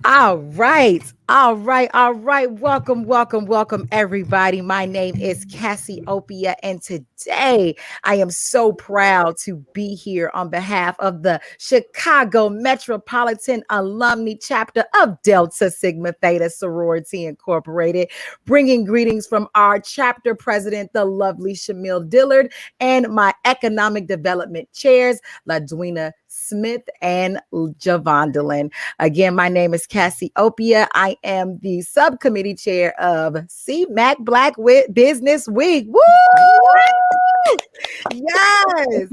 All right. All right. Welcome, everybody. My name is Cassiopeia, and today I am so proud to be here on behalf of the Chicago Metropolitan Alumnae chapter of Delta Sigma Theta Sorority Incorporated, bringing greetings from our chapter president, the lovely Shamil Dillard, and my economic development chairs, LaDwina Smith and Javondelin. Again, my name is Cassiopeia. I am the subcommittee chair of CMAC Black Business Week. Woo! Yes,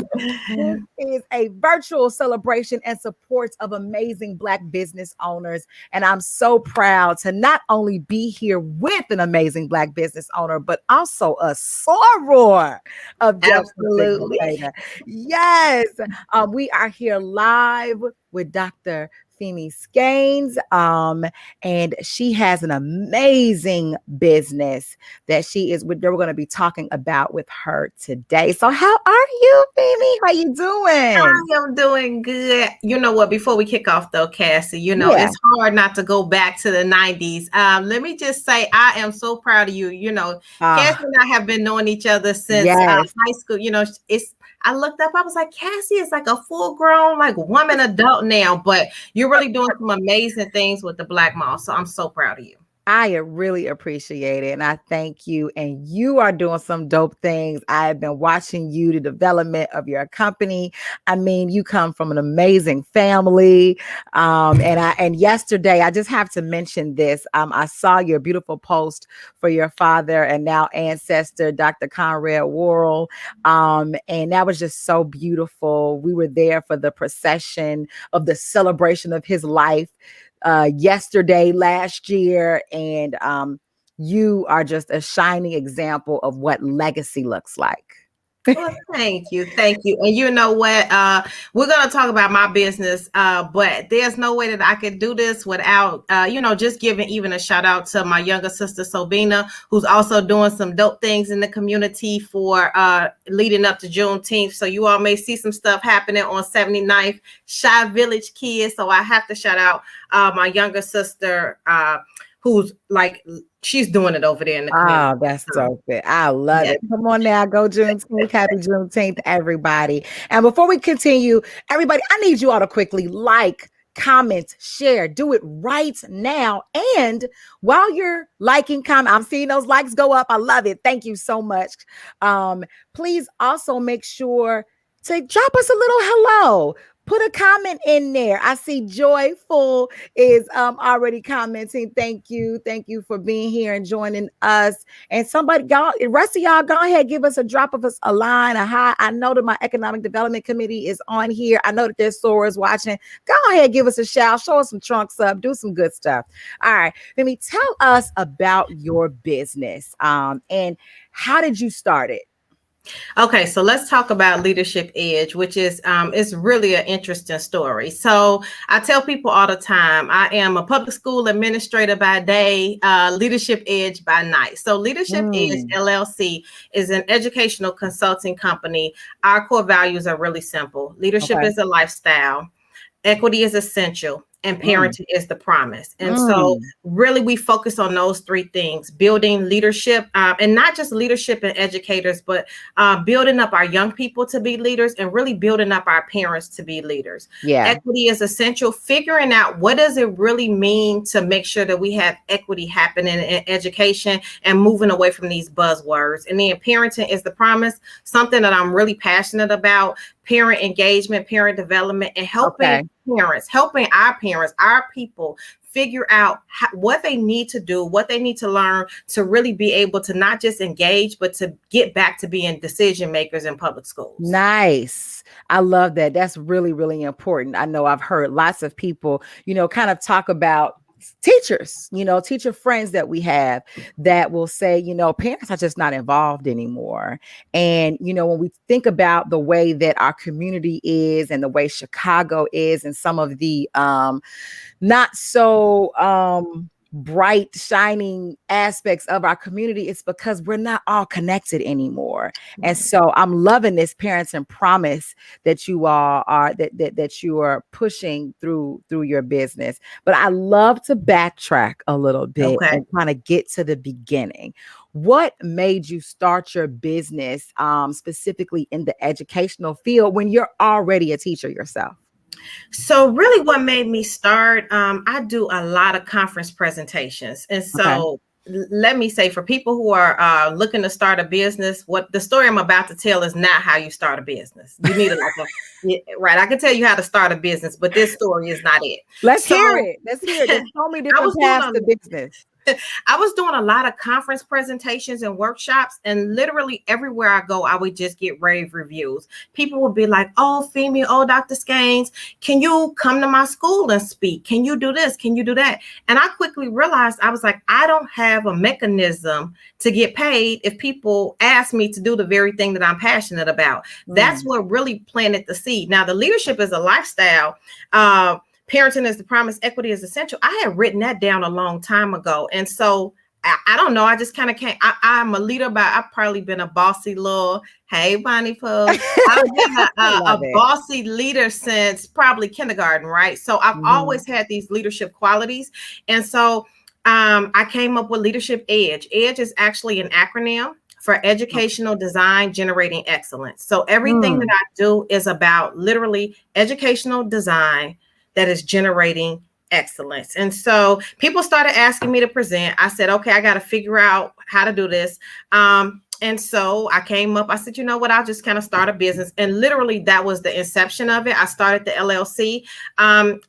this is a virtual celebration and support of amazing Black business owners. And I'm so proud to not only be here with an amazing Black business owner, but also a soror of Delta Sigma Absolutely. Theta. Yes, we are here live with Dr. Femi Skanes, and she has an amazing business that we're going to be talking about with her today. So how are you, Femi? How you doing? I am doing good. You know what? Before we kick off, though, Cassie, Yeah. it's hard not to go back to the 90s. Let me just say, I am so proud of you. Cassie and I have been knowing each other since Yes. high school. I looked up, I was like, Cassie is like a full-grown, like woman adult now, but you're really doing some amazing things with the Black Mall. So I'm so proud of you. I really appreciate it, and I thank you. And you are doing some dope things. I have been watching you, the development of your company. I mean, you come from an amazing family. And yesterday, I just have to mention this. I saw your beautiful post for your father and now ancestor, Dr. Conrad Worrill. And that was just so beautiful. We were there for the procession of the celebration of his life yesterday, last year, and you are just a shining example of what legacy looks like. Well, thank you. And you know what? We're going to talk about my business, but there's no way that I could do this without, just giving even a shout out to my younger sister, Sobina, who's also doing some dope things in the community for leading up to Juneteenth. So you all may see some stuff happening on 79th Shy Village Kids. So I have to shout out my younger sister, who's like, she's doing it over there in the community. Oh, that's so good. I love it. Come on now, go Juneteenth. Happy Juneteenth, everybody. And before we continue, everybody, I need you all to quickly like, comment, share, do it right now. And while you're liking, comment, I'm seeing those likes go up. I love it. Thank you so much. Please also make sure to drop us a little hello. Put a comment in there. I see Joyful is already commenting. Thank you for being here and joining us. And somebody, y'all, the rest of y'all, go ahead, give us a line, a hi. I know that my economic development committee is on here. I know that there's sorors watching. Go ahead, give us a shout, show us some trunks up, do some good stuff. All right, let me tell us about your business. And how did you start it? Okay, so let's talk about Leadership Edge, which is it's really an interesting story. So I tell people all the time, I am a public school administrator by day, Leadership Edge by night. So Leadership Edge LLC is an educational consulting company. Our core values are really simple. Leadership is a lifestyle. Equity is essential. And parenting is the promise. And so really we focus on those three things: building leadership, and not just leadership in educators, but building up our young people to be leaders and really building up our parents to be leaders. Yeah. Equity is essential, figuring out what does it really mean to make sure that we have equity happening in education and moving away from these buzzwords. And then parenting is the promise, something that I'm really passionate about: parent engagement, parent development, and helping our people figure out what they need to do, what they need to learn to really be able to not just engage, but to get back to being decision makers in public schools. Nice. I love that. That's really, really important. I know I've heard lots of people, kind of talk about teachers, teacher friends that we have that will say, parents are just not involved anymore. And, when we think about the way that our community is and the way Chicago is and some of the not so bright, shining aspects of our community, it's because we're not all connected anymore. And so I'm loving this Parents and Promise that you all are that you are pushing through your business. But I love to backtrack a little bit and kind of get to the beginning. What made you start your business specifically in the educational field when you're already a teacher yourself? So really what made me start, I do a lot of conference presentations. And so let me say, for people who are looking to start a business, what the story I'm about to tell is not how you start a business. You need right. I can tell you how to start a business, but this story is not it. Let's hear it. There's so many different paths to business. I was doing a lot of conference presentations and workshops, and literally everywhere I go, I would just get rave reviews. People would be like, "Oh, Femi, oh, Dr. Skanes, can you come to my school and speak? Can you do this? Can you do that?" And I quickly realized, I was like, I don't have a mechanism to get paid if people ask me to do the very thing that I'm passionate about. That's what really planted the seed. Now, the leadership is a lifestyle. Parenting is the promise, equity is essential. I had written that down a long time ago. And so I don't know. I just kind of came. I'm a leader, but I've probably been a bossy little, hey, Bonnie Pooh. I've been a bossy leader since probably kindergarten, right? So I've always had these leadership qualities. And so I came up with Leadership Edge. Edge is actually an acronym for Educational Design Generating Excellence. So everything that I do is about literally educational design that is generating excellence. And so people started asking me to present. I said, okay, I got to figure out how to do this. And so I came up, I said, you know what, I'll just kind of start a business. And literally that was the inception of it. I started the LLC.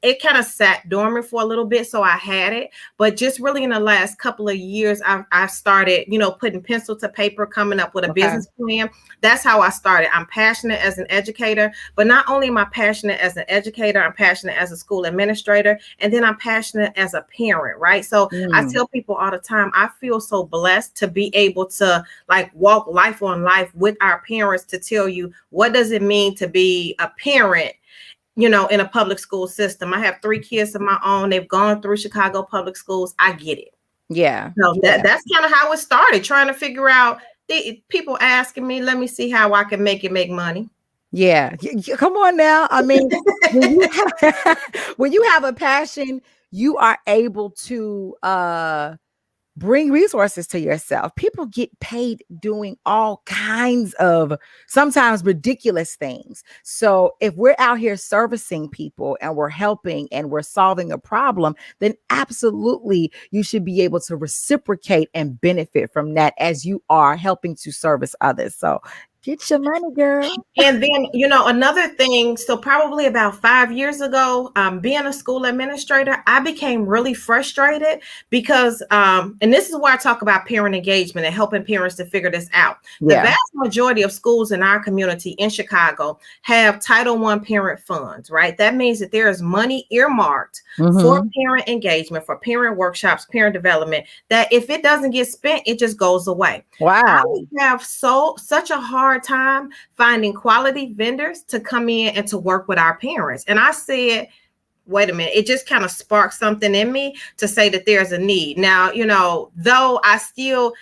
It kind of sat dormant for a little bit, so I had it. But just really in the last couple of years, I started, putting pencil to paper, coming up with a business plan. That's how I started. I'm passionate as an educator, but not only am I passionate as an educator, I'm passionate as a school administrator, and then I'm passionate as a parent, right? So I tell people all the time, I feel so blessed to be able to walk life on life with our parents, to tell you what does it mean to be a parent, in a public school system. I have 3 kids of my own. They've gone through Chicago public schools. I get it. Yeah. So that's kind of how it started, trying to figure out people asking me, let me see how I can make money. Yeah. Come on now. I mean, when you have a passion, you are able to bring resources to yourself. People get paid doing all kinds of sometimes ridiculous things. So if we're out here servicing people and we're helping and we're solving a problem, then absolutely you should be able to reciprocate and benefit from that as you are helping to service others. So get your money, girl. And then, another thing, so probably about 5 years ago, being a school administrator, I became really frustrated because, and this is where I talk about parent engagement and helping parents to figure this out. The vast majority of schools in our community in Chicago have Title I parent funds, right? That means that there is money earmarked for parent engagement, for parent workshops, parent development, that if it doesn't get spent, it just goes away. Wow. I have such a hard time finding quality vendors to come in and to work with our parents. And I said, wait a minute, it just kind of sparked something in me to say that there's a need. Now, though I still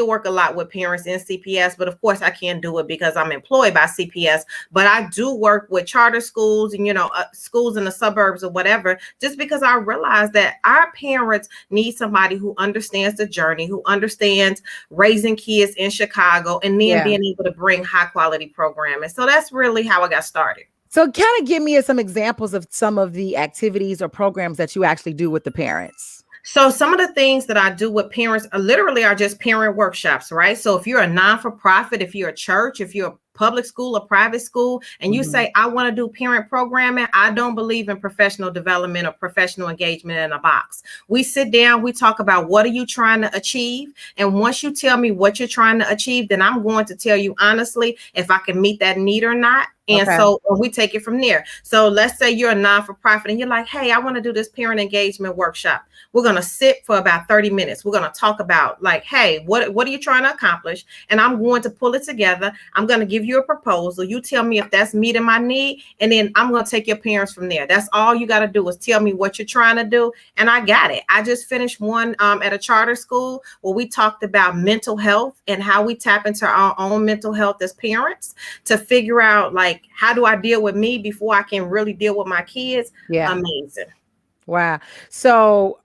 work a lot with parents in CPS, but of course I can't do it because I'm employed by CPS, but I do work with charter schools and, schools in the suburbs or whatever, just because I realize that our parents need somebody who understands the journey, who understands raising kids in Chicago, and then being able to bring high quality programming. So that's really how I got started. So kind of give me some examples of some of the activities or programs that you actually do with the parents. So some of the things that I do with parents are just parent workshops, right? So if you're a non-for-profit, if you're a church, if you're a public school or private school, and you say, I want to do parent programming, I don't believe in professional development or professional engagement in a box. We sit down, we talk about what are you trying to achieve? And once you tell me what you're trying to achieve, then I'm going to tell you honestly if I can meet that need or not. And so we take it from there. So let's say you're a non-for-profit and you're like, hey, I want to do this parent engagement workshop. We're going to sit for about 30 minutes. We're going to talk about like, hey, what are you trying to accomplish? And I'm going to pull it together. I'm going to give you a proposal. You tell me if that's meeting my need. And then I'm going to take your parents from there. That's all you got to do is tell me what you're trying to do. And I got it. I just finished one at a charter school where we talked about mental health and how we tap into our own mental health as parents to figure out like, how do I deal with me before I can really deal with my kids? Yeah. Amazing. Wow. So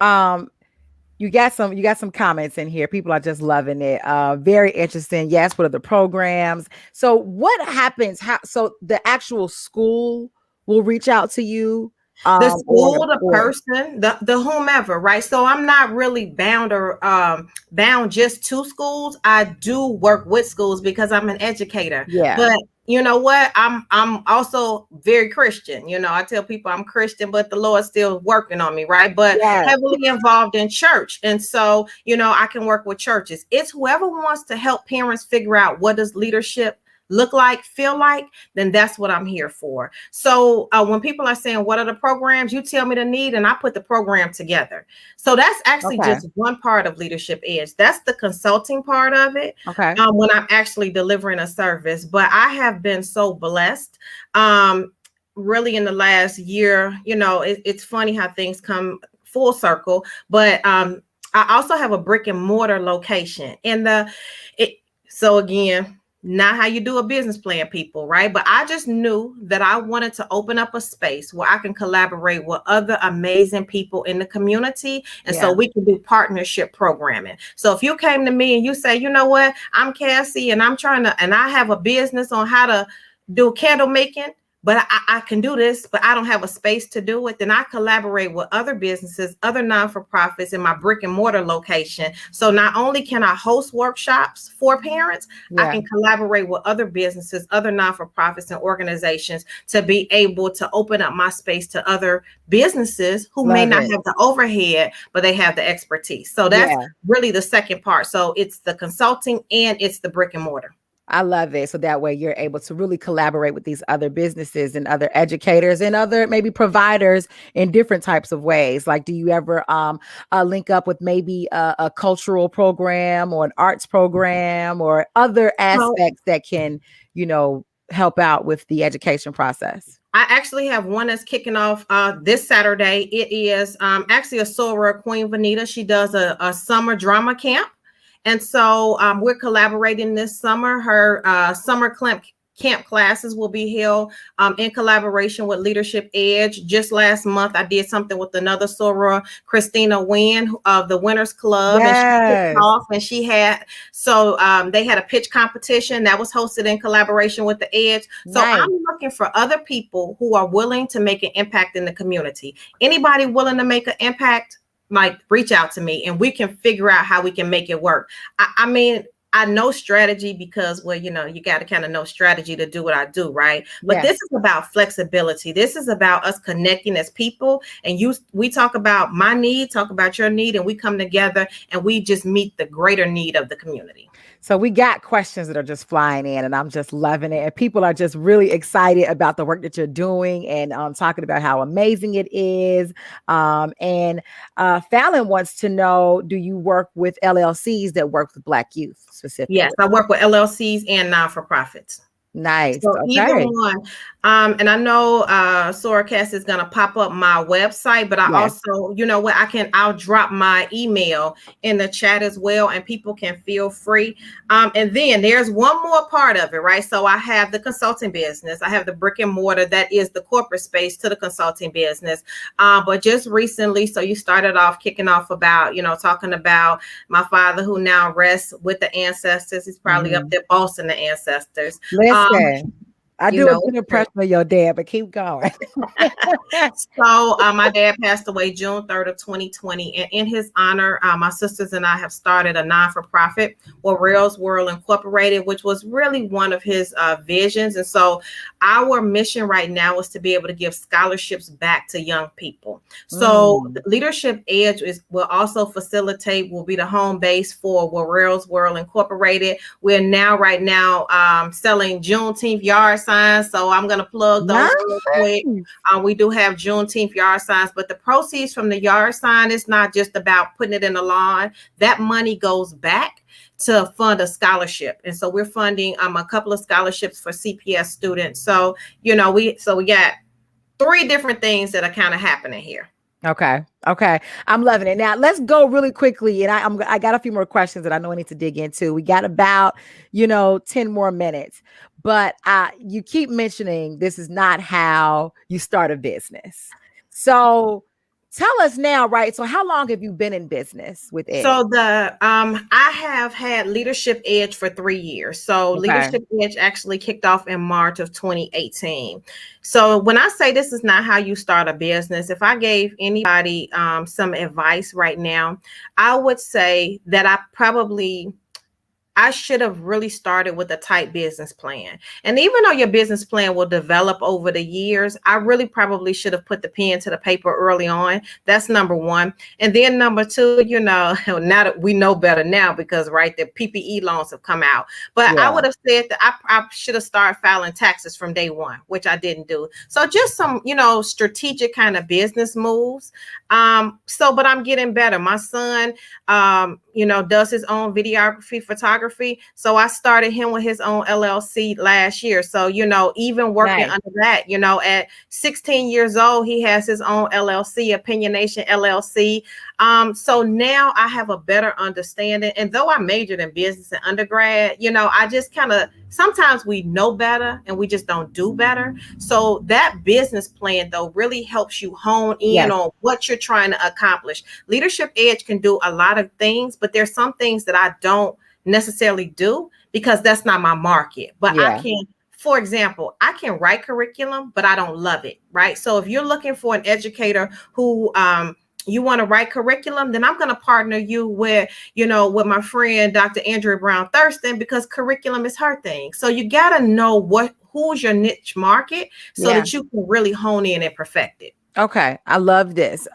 you got some comments in here. People are just loving it. Very interesting. Yes, what are the programs? So what happens? So the actual school will reach out to you? The school, the person, the whomever, right? So I'm not really bound just to schools. I do work with schools because I'm an educator. Yeah. But you know what? I'm also very Christian. You know, I tell people I'm Christian, but the Lord's still working on me, right? But heavily involved in church. And so, you know, I can work with churches. It's whoever wants to help parents figure out what does leadership look like, feel like, then that's what I'm here for. So when people are saying, what are the programs? You tell me the need and I put the program together. So that's actually just one part of Leadership Edge. That's the consulting part of it. Okay. When I'm actually delivering a service. But I have been so blessed. Really in the last year, you know, it's funny how things come full circle. But I also have a brick and mortar location. And so again, not how you do a business plan, people, right? But I just knew that I wanted to open up a space where I can collaborate with other amazing people in the community. And so we can do partnership programming. So if you came to me and you say, you know what, I'm Cassie and and I have a business on how to do candle making, but I can do this, but I don't have a space to do it, then I collaborate with other businesses, other non-for-profits in my brick and mortar location. So not only can I host workshops for parents, I can collaborate with other businesses, other non-for-profits and organizations to be able to open up my space to other businesses who may not have the overhead, but they have the expertise. So that's really the second part. So it's the consulting and it's the brick and mortar. I love it. So that way you're able to really collaborate with these other businesses and other educators and other maybe providers in different types of ways. Like, do you ever link up with maybe a cultural program or an arts program or other aspects that can, you know, help out with the education process? I actually have one that's kicking off this Saturday. It is actually a soror, Queen Vanita. She does a summer drama camp. And so we're collaborating this summer. Her summer camp classes will be held in collaboration with Leadership Edge. Just last month, I did something with another soror, Christina Wynn of the Winners Club. And she kicked off and she had, they had a pitch competition that was hosted in collaboration with the Edge. So I'm looking for other people who are willing to make an impact in the community. Anybody willing to make an impact? Like, reach out to me and we can figure out how we can make it work. I mean, I know strategy because, well, you know, you got to kind of know strategy to do what I do, right? But this is about flexibility. This is about us connecting as people. And we talk about my need, talk about your need, and we come together and we just meet the greater need of the community. So we got questions that are just flying in and I'm just loving it. And people are just really excited about the work that you're doing and talking about how amazing it is. And Fallon wants to know, do you work with LLCs that work with Black youth specifically? Yes, I work with LLCs and non-for-profits. Nice. So either one. And I know Sororcast is going to pop up my website, but I also, you know what, I'll drop my email in the chat as well, and people can feel free. And then there's one more part of it, right? So I have the consulting business. I have the brick and mortar that is the corporate space to the consulting business. But just recently, so you started off kicking off about, you know, talking about my father who now rests with the ancestors. He's probably up there bossing the ancestors. Listen, I do a good impression of your dad, but keep going. So my dad passed away June 3rd of 2020. And in his honor, my sisters and I have started a non-for-profit, Worrill Incorporated, which was really one of his visions. And so our mission right now is to be able to give scholarships back to young people. So Leadership Edge will also will be the home base for Worrill Incorporated. We're right now selling Juneteenth yard signs. So I'm going to plug those real quick. We do have Juneteenth yard signs, but the proceeds from the yard sign is not just about putting it in the lawn. That money goes back to fund a scholarship. And so we're funding a couple of scholarships for CPS students. So, we got 3 different things that are kind of happening here. Okay. I'm loving it. Now let's go really quickly. And I got a few more questions that I know I need to dig into. We got about, 10 more minutes, but you keep mentioning this is not how you start a business. So tell us now, right? So how long have you been in business with Edge? So I have had Leadership Edge for 3 years. So Leadership Edge actually kicked off in March of 2018. So when I say this is not how you start a business, if I gave anybody some advice right now, I would say that I should have really started with a tight business plan. And even though your business plan will develop over the years, I really probably should have put the pen to the paper early on. That's number 1. And then number 2, now that we know better now because, the PPE loans have come out. But I would have said that I should have started filing taxes from day 1, which I didn't do. So just some, strategic kind of business moves. But I'm getting better. My son, does his own videography, photography. So I started him with his own LLC last year. So, even working under that, at 16 years old, he has his own LLC, Opinionation LLC. So now I have a better understanding. And though I majored in business in undergrad, I just sometimes we know better and we just don't do better. So that business plan, though, really helps you hone in on what you're trying to accomplish. Leadership Edge can do a lot of things, but there's some things that I don't necessarily do because that's not my market. But I can, for example, I can write curriculum, but I don't love it, right? So if you're looking for an educator who you want to write curriculum, then I'm going to partner you with, with my friend, Dr. Andrea Brown Thurston, because curriculum is her thing. So you got to know who's your niche market so that you can really hone in and perfect it. Okay. I love this.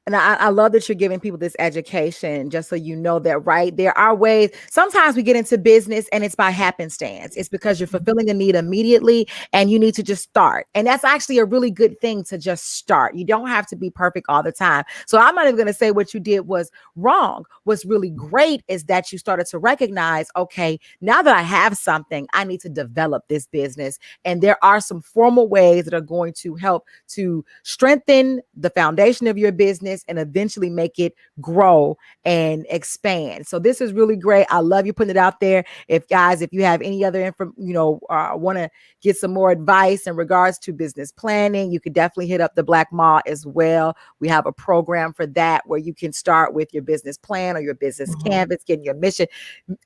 And I love that you're giving people this education, just so you know that, right? There are ways. Sometimes we get into business and it's by happenstance. It's because you're fulfilling a need immediately and you need to just start. And that's actually a really good thing to just start. You don't have to be perfect all the time. So I'm not even going to say what you did was wrong. What's really great is that you started to recognize, okay, now that I have something, I need to develop this business. And there are some formal ways that are going to help to strengthen the foundation of your business and eventually make it grow and expand. So this is really great. I love you putting it out there. If you have any other info, want to get some more advice in regards to business planning, you could definitely hit up the Black Mall as well. We have a program for that where you can start with your business plan or your business canvas, getting your mission.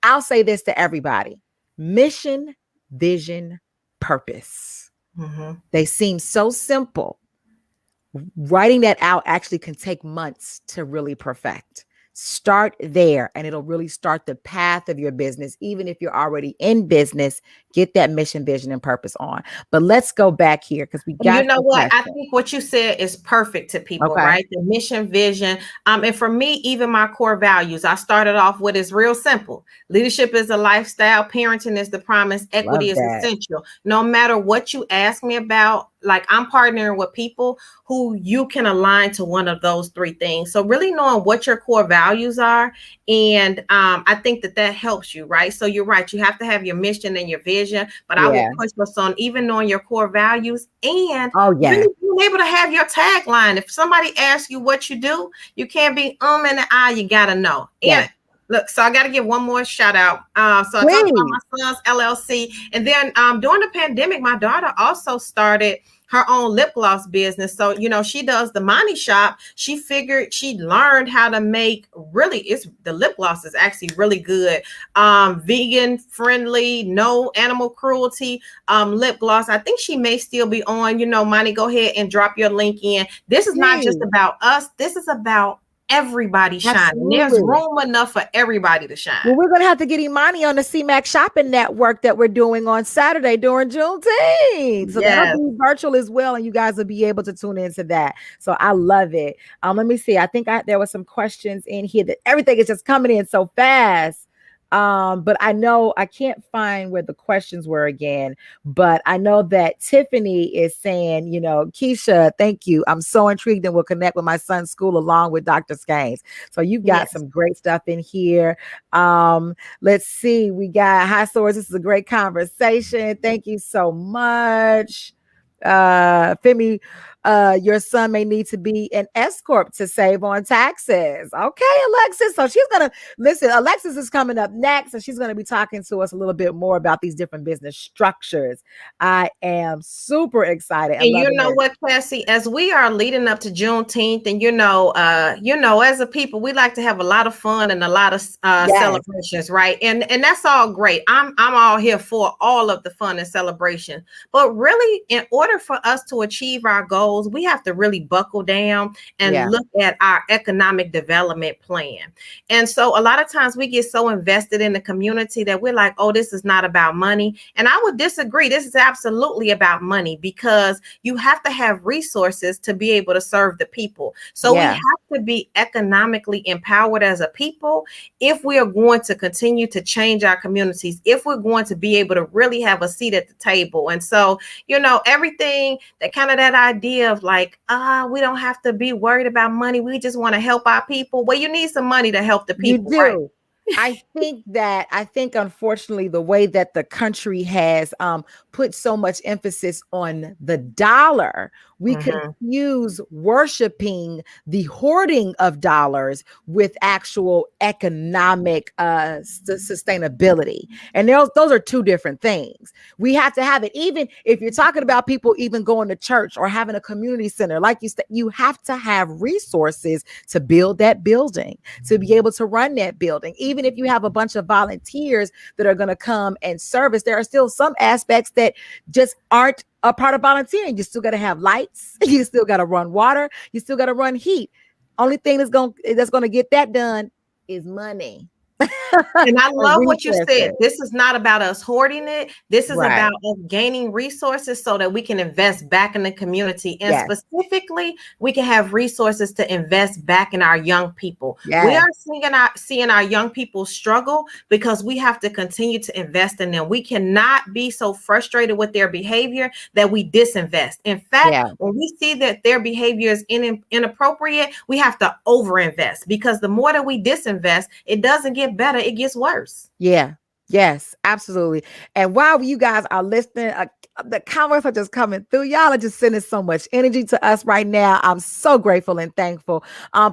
I'll say this to everybody: mission, vision, purpose. They seem so simple. Writing that out actually can take months to really perfect. Start there and it'll really start the path of your business. Even if you're already in business, get that mission, vision, and purpose on. But let's go back here because we got what I think what you said is perfect to people, right? The mission, vision. And for me, even my core values, I started off with is real simple. Leadership is a lifestyle, parenting is the promise, equity is essential. No matter what you ask me about, like I'm partnering with people who you can align to one of those 3 things. So really knowing what your core values are. And I think that helps you, right? So you're right. You have to have your mission and your vision, but I will push us on even knowing your core values and really being able to have your tagline. If somebody asks you what you do, you can't be and you got to know. Yeah. Look, so I got to give one more shout out. So I talked about my son's LLC. And then during the pandemic, my daughter also started her own lip gloss business. So, she does the Money Shop. She learned how to make the lip gloss is actually really good. Vegan friendly, no animal cruelty lip gloss. I think she may still be on, Money, go ahead and drop your link in. This is not just about us. This is about everybody shining. There's room enough for everybody to shine. Well, we're going to have to get Imani on the CMAC Shopping Network that we're doing on Saturday during Juneteenth. So that'll be virtual as well, and you guys will be able to tune into that. So I love it. Let me see. I think there were some questions in here that everything is just coming in so fast. But I know I can't find where the questions were again. But I know that Tiffany is saying, Keisha, thank you. I'm so intrigued and will connect with my son's school along with Dr. Skanes. So you've got some great stuff in here. Let's see. We got High Source. This is a great conversation. Thank you so much. Femi, your son may need to be an S corp to save on taxes. Okay, Alexis. So she's gonna listen. Alexis is coming up next, and she's gonna be talking to us a little bit more about these different business structures. I am super excited. And you know what, Cassie, as we are leading up to Juneteenth, and as a people, we like to have a lot of fun and a lot of celebrations, right? And that's all great. I'm all here for all of the fun and celebration. But really, in order for us to achieve our goals, we have to really buckle down and look at our economic development plan. And so a lot of times we get so invested in the community that we're like, oh, this is not about money. And I would disagree. This is absolutely about money, because you have to have resources to be able to serve the people. So we have to be economically empowered as a people if we are going to continue to change our communities, if we're going to be able to really have a seat at the table. And so, everything that idea of like, we don't have to be worried about money. We just want to help our people. Well, you need some money to help the people. You do. Right? I think unfortunately the way that the country has put so much emphasis on the dollar, we confuse worshiping the hoarding of dollars with actual economic sustainability. And those are two different things. We have to have it. Even if you're talking about people even going to church or having a community center, like you said, you have to have resources to build that building, to be able to run that building. Even if you have a bunch of volunteers that are going to come and service, there are still some aspects that just aren't a part of volunteering. You still got to have lights. You still got to run water. You still got to run heat. Only thing that's going to get that done is money. And I love what you said. This is not about us hoarding it. This is about us gaining resources so that we can invest back in the community. And specifically, we can have resources to invest back in our young people. We are seeing our young people struggle because we have to continue to invest in them. We cannot be so frustrated with their behavior that we disinvest. In fact, when we see that their behavior is inappropriate, we have to overinvest, because the more that we disinvest, it doesn't get better, it gets worse. Yes, absolutely. And while you guys are listening, the comments are just coming through. Y'all are just sending so much energy to us right now. I'm so grateful and thankful.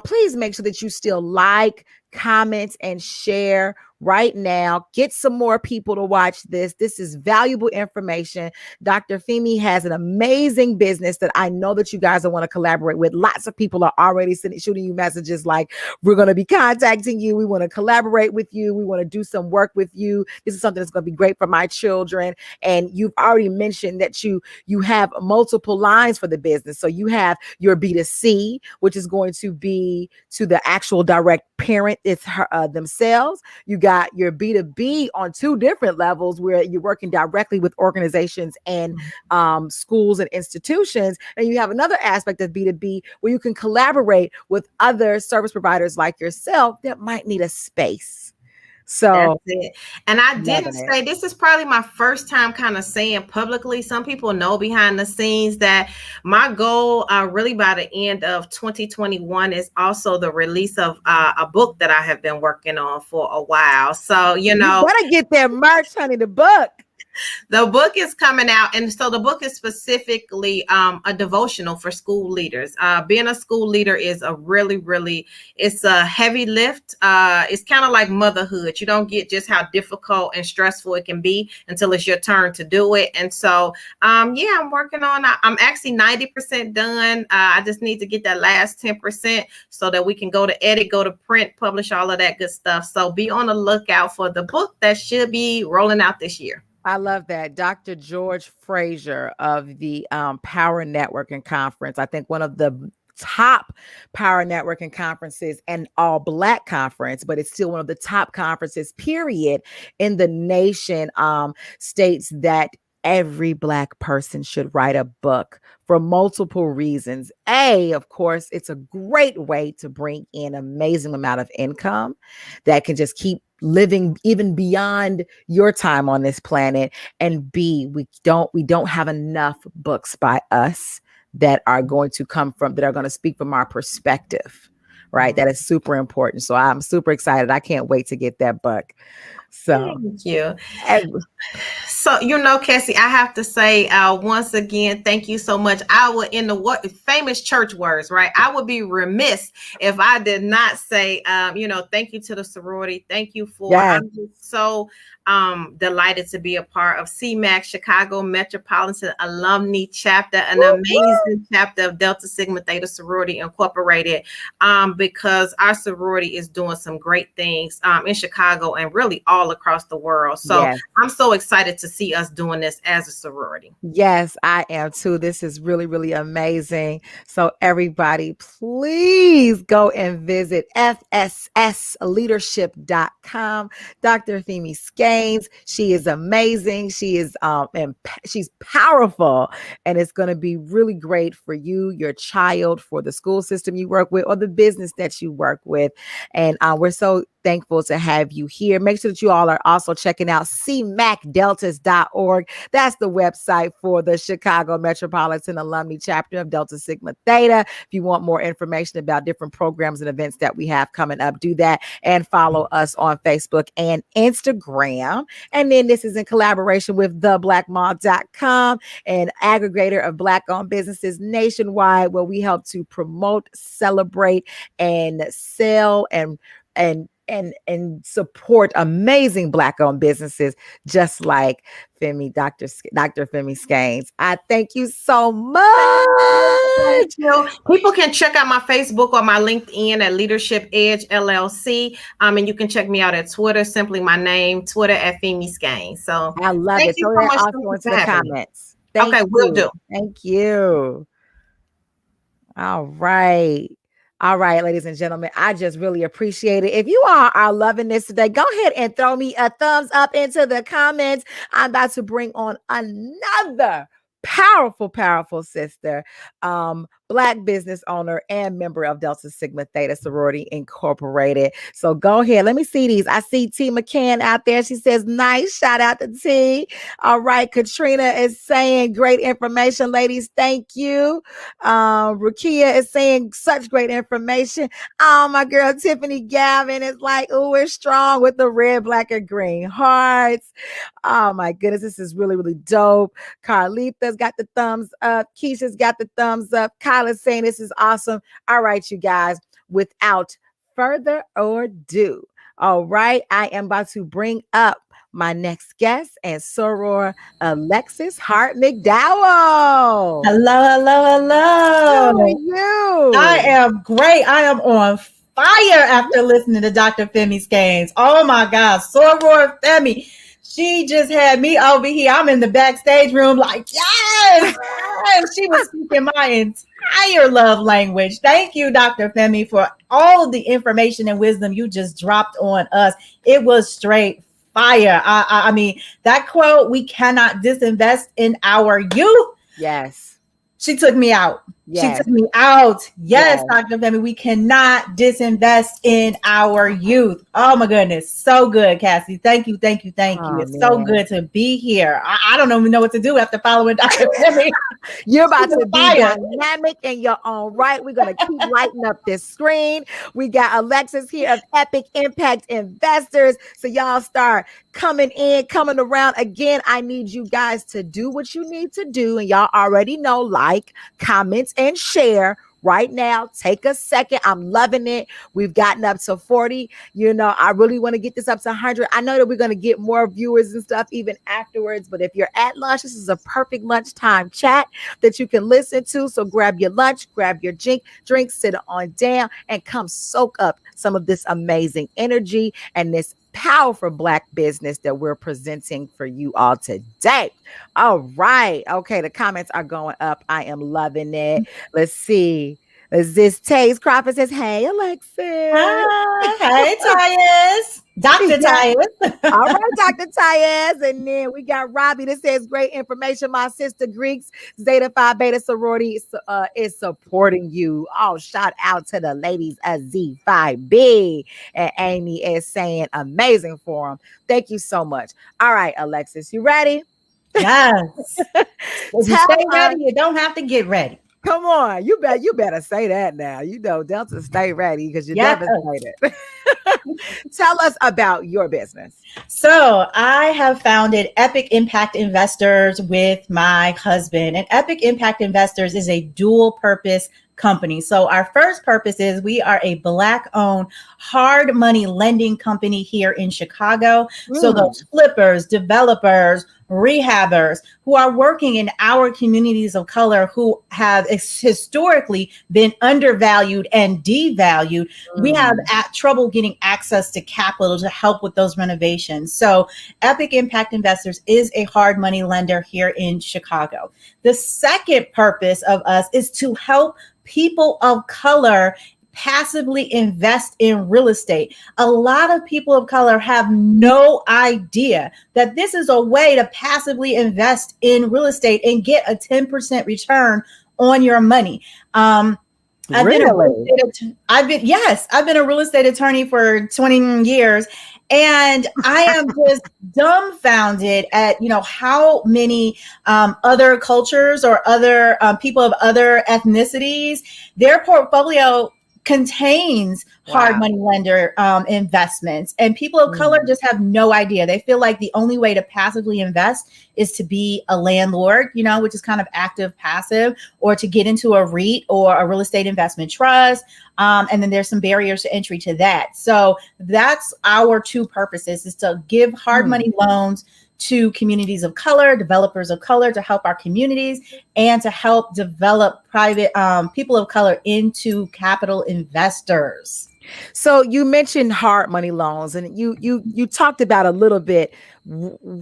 Please make sure that you still like, comment, and share right now. Get some more people to watch this. This is valuable information. Dr. Femi has an amazing business that I know that you guys will want to collaborate with. Lots of people are already shooting you messages like, we're going to be contacting you. We want to collaborate with you. We want to do some work with you. This is something that's going to be great for my children. And you've already mentioned that you have multiple lines for the business. So you have your B2C, which is going to be to the actual direct parent, it's themselves. You got your B2B on two different levels where you're working directly with organizations and schools and institutions. And you have another aspect of B2B where you can collaborate with other service providers like yourself that might need a space. So that's it. And I didn't say, this is probably my first time kind of saying publicly. Some people know behind the scenes that my goal really by the end of 2021 is also the release of a book that I have been working on for a while. So, you better get that merch, honey, the book. The book is coming out. And so the book is specifically a devotional for school leaders. Being a school leader is a really, it's a heavy lift. It's kind of like motherhood. You don't get just how difficult and stressful it can be until it's your turn to do it. And so, I'm working on, I'm actually 90% done. I just need to get that last 10% so that we can go to edit, go to print, publish all of that good stuff. So be on the lookout for the book that should be rolling out this year. I love that. Dr. George Fraser of the Power Networking Conference. I think one of the top Power Networking conferences and all Black conference, but it's still one of the top conferences, period, in the nation, states that every Black person should write a book for multiple reasons. Of course, it's a great way to bring in an amazing amount of income that can just keep living even beyond your time on this planet. And B, we don't have enough books by us that are going to speak from our perspective, right? That is super important. So I'm super excited. I can't wait to get that book. So thank you. So, Cassie, I have to say once again, thank you so much. I would, in the famous church words, right? I would be remiss if I did not say, thank you to the sorority. Thank you for, yes. I'm just so delighted to be a part of CMAC Chicago Metropolitan Alumnae chapter, an amazing chapter of Delta Sigma Theta Sorority Incorporated, because our sorority is doing some great things in Chicago and really all across the world. So yes. I'm so excited to see us doing this as a sorority. Yes, I am too. This is really, really amazing. So everybody, please go and visit fssleadership.com. Dr. Femi Skanes, she is amazing. She is and she's powerful, and it's going to be really great for you, your child, for the school system you work with, or the business that you work with. And we're so thankful to have you here. Make sure that you all are also checking out CMACdeltas.org. That's the website for the Chicago Metropolitan Alumni Chapter of Delta Sigma Theta. If you want more information about different programs and events that we have coming up, do that and follow us on Facebook and Instagram. And then this is in collaboration with theblackmall.com, an aggregator of Black-owned businesses nationwide, where we help to promote, celebrate, and sell and support amazing Black-owned businesses just like Femi, Dr. Femi Skanes. I thank you so much. People can check out my Facebook or my LinkedIn at Leadership Edge LLC. And you can check me out at Twitter, simply my name, Twitter at Femi Skanes. So I love it. So that also into the comments. Okay, will do. Thank you. All right. All right, ladies and gentlemen, I just really appreciate it. If you all are loving this today, go ahead and throw me a thumbs up into the comments. I'm about to bring on another powerful sister, Black business owner and member of Delta Sigma Theta Sorority Incorporated. So go ahead. Let me see these. I see T McCann out there. She says, nice. Shout out to T. All right. Katrina is saying great information, ladies. Thank you. Rukia is saying such great information. Oh, my girl Tiffany Gavin is like, oh, we're strong with the red, black, and green hearts. Oh my goodness. This is really, really dope. Carlita's got the thumbs up. Keisha's got the thumbs up. Kyla's saying this is awesome. All right, you guys, without further ado, all right, I am about to bring up my next guest and soror Alexis Hart McDowell. Hello. How are you? I am great. I am on fire after listening to Dr. Femi Skanes. Oh my God, soror Femi. She just had me over here. I'm in the backstage room like, yes. She was speaking my entire love language. Thank you, Dr. Femi, for all of the information and wisdom you just dropped on us. It was straight fire. I mean, that quote, we cannot disinvest in our youth. Yes. She took me out. Yes. She took me out. Yes, Dr. Femi, we cannot disinvest in our youth. Oh my goodness. So good, Cassie. Thank you. It's man. So good to be here. I don't even know what to do after following Dr. Femi. You're about to be dynamic in your own right. We're going to keep lighting up this screen. We got Alexis here of Epic Impact Investors. So y'all start coming around. Again, I need you guys to do what you need to do. And y'all already know, like, comment, and share right now. Take a second. I'm loving it. We've gotten up to 40. I really want to get this up to 100. I know that we're going to get more viewers and stuff even afterwards, but if you're at lunch, this is a perfect lunchtime chat that you can listen to. So grab your lunch, grab your drink, sit on down, and come soak up some of this amazing energy and this powerful Black business that we're presenting for you all today. All right. Okay. The comments are going up. I am loving it. Let's see. This Taze Crawford says, hey, Alexis. Hi. Hey, Tyus. Dr. Tyus. All right, Dr. Tyus. And then we got Robbie that says, great information. My sister Greeks, Zeta Phi Beta sorority is supporting you. Oh, shout out to the ladies at Z Phi B. And Amy is saying, amazing forum. Thank you so much. All right, Alexis, you ready? Yes. If you stay ready, you don't have to get ready. Come on, you better say that now. You know, Delta, stay ready because you're devastated. Tell us about your business. So I have founded Epic Impact Investors with my husband, and Epic Impact Investors is a dual purpose company. So our first purpose is we are a Black-owned hard money lending company here in Chicago. So those flippers, developers, rehabbers who are working in our communities of color who have historically been undervalued and devalued, we have trouble getting access to capital to help with those renovations. So Epic Impact Investors is a hard money lender here in Chicago. The second purpose of us is to help people of color passively invest in real estate. A lot of people of color have no idea that this is a way to passively invest in real estate and get a 10% return on your money. I've been a real estate attorney for 20 years. And I am just dumbfounded at, how many other cultures or other people of other ethnicities, their portfolio contains hard money lender investments, and people of color just have no idea. They feel like the only way to passively invest is to be a landlord, which is kind of active passive, or to get into a REIT or a real estate investment trust. And then there's some barriers to entry to that. So that's our two purposes, is to give hard money loans to communities of color, developers of color, to help our communities and to help develop private people of color into capital investors. So you mentioned hard money loans, and you talked about a little bit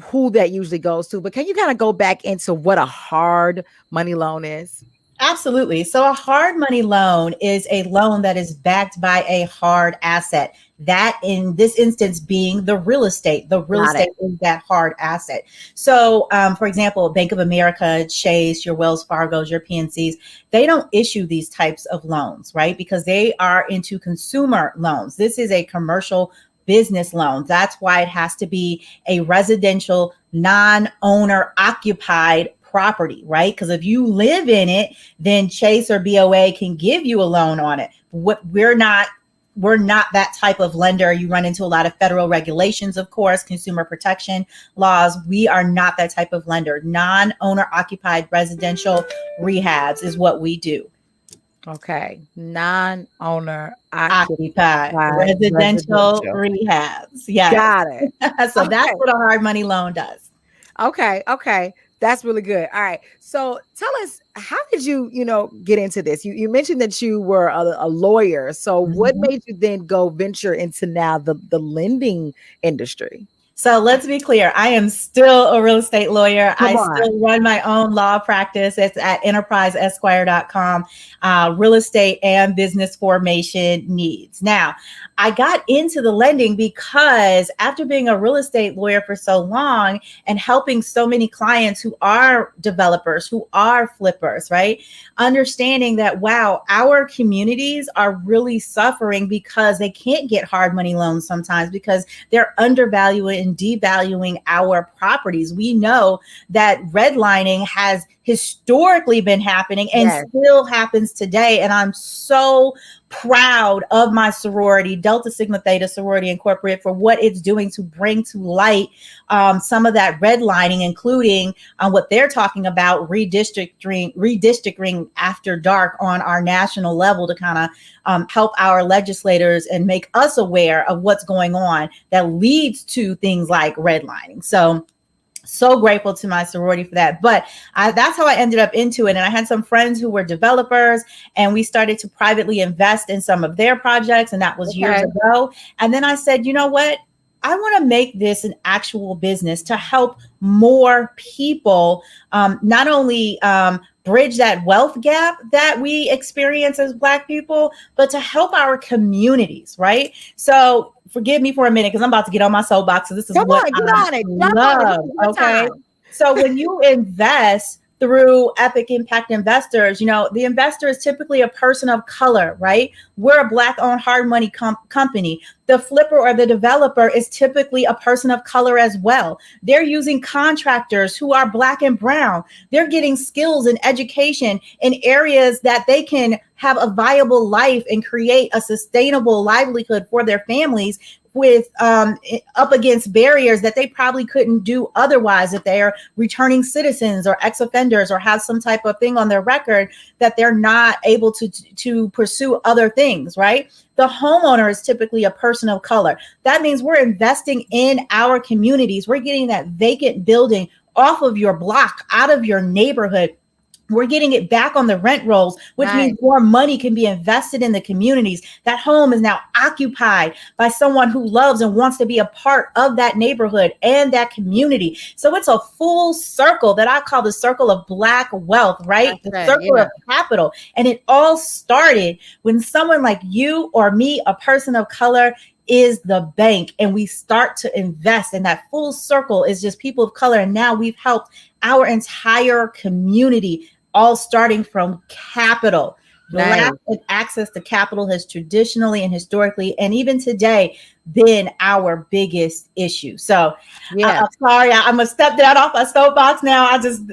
who that usually goes to, but can you kind of go back into what a hard money loan is? Absolutely. So a hard money loan is a loan that is backed by a hard asset. That in this instance being the real estate. The real estate is that hard asset. So, for example, Bank of America, Chase, your Wells Fargo's, your PNCs, they don't issue these types of loans, right? Because they are into consumer loans. This is a commercial business loan. That's why it has to be a residential, non-owner occupied property, right? Because if you live in it, then Chase or BOA can give you a loan on it. We're not that type of lender. You run into a lot of federal regulations, of course, consumer protection laws. We are not that type of lender. Non-owner occupied residential rehabs is what we do. Okay. Non-owner occupied residential rehabs. Yes. Got it. So that's what a hard money loan does. Okay. That's really good. All right. So tell us, how did you, get into this? You mentioned that you were a lawyer. So what made you then go venture into now the lending industry? So let's be clear. I am still a real estate lawyer. Still run my own law practice. It's at enterpriseesquire.com, real estate and business formation needs. Now, I got into the lending because after being a real estate lawyer for so long and helping so many clients who are developers, who are flippers, right? Understanding that, wow, our communities are really suffering because they can't get hard money loans sometimes because they're undervaluing and devaluing our properties. We know that redlining has historically been happening and still happens today. And I'm so proud of my sorority, Delta Sigma Theta Sorority Incorporated, for what it's doing to bring to light some of that redlining, including what they're talking about, redistricting after dark on our national level to kind of help our legislators and make us aware of what's going on that leads to things like redlining. So grateful to my sorority for that. But that's how I ended up into it. And I had some friends who were developers, and we started to privately invest in some of their projects. And that was years ago. And then I said, you know what? I want to make this an actual business to help more people, not only bridge that wealth gap that we experience as Black people, but to help our communities, right? So forgive me for a minute because I'm about to get on my soapbox. So this is what I love. Okay. So when you invest through Epic Impact Investors, you know, the investor is typically a person of color, right? We're a Black-owned hard money company. The flipper or the developer is typically a person of color as well. They're using contractors who are Black and brown. They're getting skills and education in areas that they can have a viable life and create a sustainable livelihood for their families with up against barriers that they probably couldn't do otherwise if they are returning citizens or ex-offenders or have some type of thing on their record that they're not able to pursue other things, right? The homeowner is typically a person of color. That means we're investing in our communities. We're getting that vacant building off of your block, out of your neighborhood. We're getting it back on the rent rolls, which means more money can be invested in the communities. That home is now occupied by someone who loves and wants to be a part of that neighborhood and that community. So it's a full circle that I call the circle of Black wealth, right? The circle of capital. And it all started when someone like you or me, a person of color, is the bank, and we start to invest, and that full circle is just people of color. And now we've helped our entire community, all starting from capital. Black and access to capital has traditionally and historically, and even today, been our biggest issue. So I'm sorry, I'm gonna step that off my soapbox now. I just,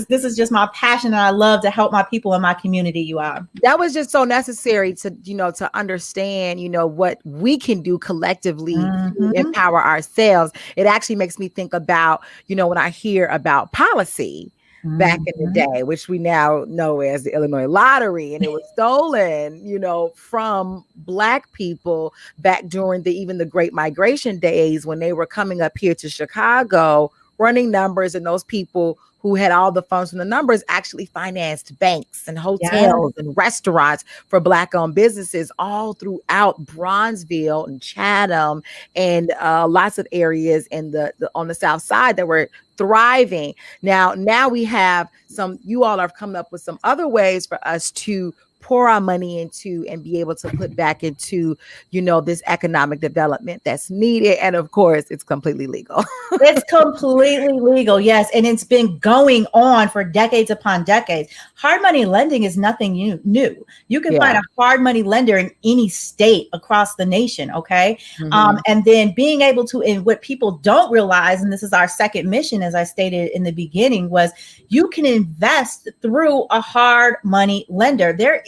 this is just my passion, and I love to help my people in my community. You are. That was just so necessary to, you know, to understand, you know, what we can do collectively to empower ourselves. It actually makes me think about, you know, when I hear about policy back in the day, which we now know as the Illinois lottery, and it was stolen, you know, from Black people back during even the Great Migration days when they were coming up here to Chicago, running numbers, and those people who had all the funds from the numbers actually financed banks and hotels and restaurants for Black-owned businesses all throughout Bronzeville and Chatham and lots of areas in the on the South Side that were thriving. Now we have you all have come up with some other ways for us to pour our money into and be able to put back into, you know, this economic development that's needed. And of course, it's completely legal. It's completely legal, yes. And it's been going on for decades upon decades. Hard money lending is nothing new. You can find a hard money lender in any state across the nation, okay? And then being able to, and what people don't realize, and this is our second mission, as I stated in the beginning, was you can invest through a hard money lender. There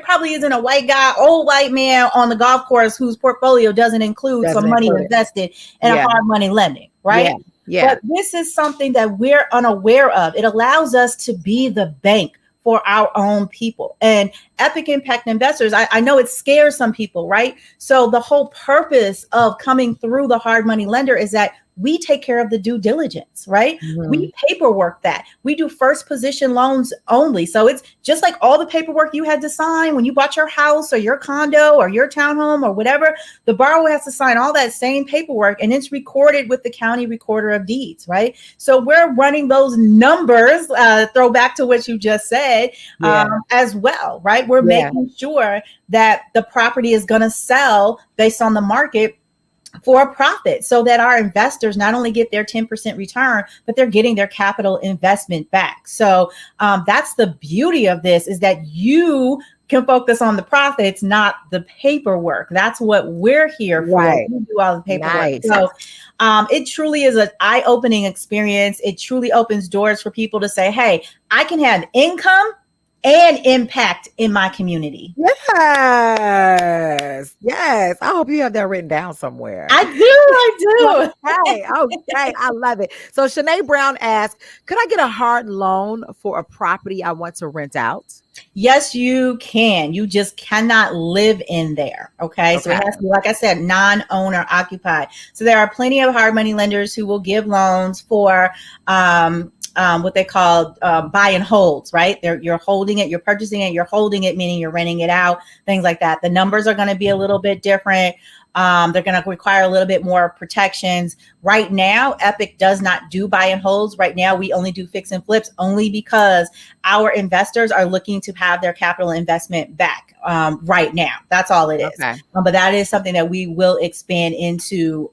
probably isn't a old white man on the golf course whose portfolio doesn't include some money invested in a hard money lending, right? But this is something that we're unaware of. It allows us to be the bank for our own people. And Epic Impact Investors, I know it scares some people, right? So the whole purpose of coming through the hard money lender is that we take care of the due diligence, right? We paperwork that. We do first position loans only. So it's just like all the paperwork you had to sign when you bought your house or your condo or your townhome or whatever. The borrower has to sign all that same paperwork, and it's recorded with the county recorder of deeds, right? So we're running those numbers, throw back to what you just said, as well, right? We're making sure that the property is going to sell based on the market for a profit, so that our investors not only get their 10% return, but they're getting their capital investment back. So that's the beauty of this, is that you can focus on the profits, not the paperwork. That's what we're here for. Right. We do all the paperwork. So it truly is an eye-opening experience. It truly opens doors for people to say, hey, I can have income and impact in my community. Yes. I hope you have that written down somewhere. I do. Okay. I love it. So Shanae Brown asked, could I get a hard loan for a property I want to rent out? Yes, you can. You just cannot live in there. Okay. So it has to be, like I said, non-owner occupied. So there are plenty of hard money lenders who will give loans for what they call buy and holds, right? You're holding it, you're purchasing it, you're holding it, meaning you're renting it out, things like that. The numbers are going to be a little bit different. They're going to require a little bit more protections. Right now, Epic does not do buy and holds. Right now, we only do fix and flips only because our investors are looking to have their capital investment back right now. That's all it is. Okay. But that is something that we will expand into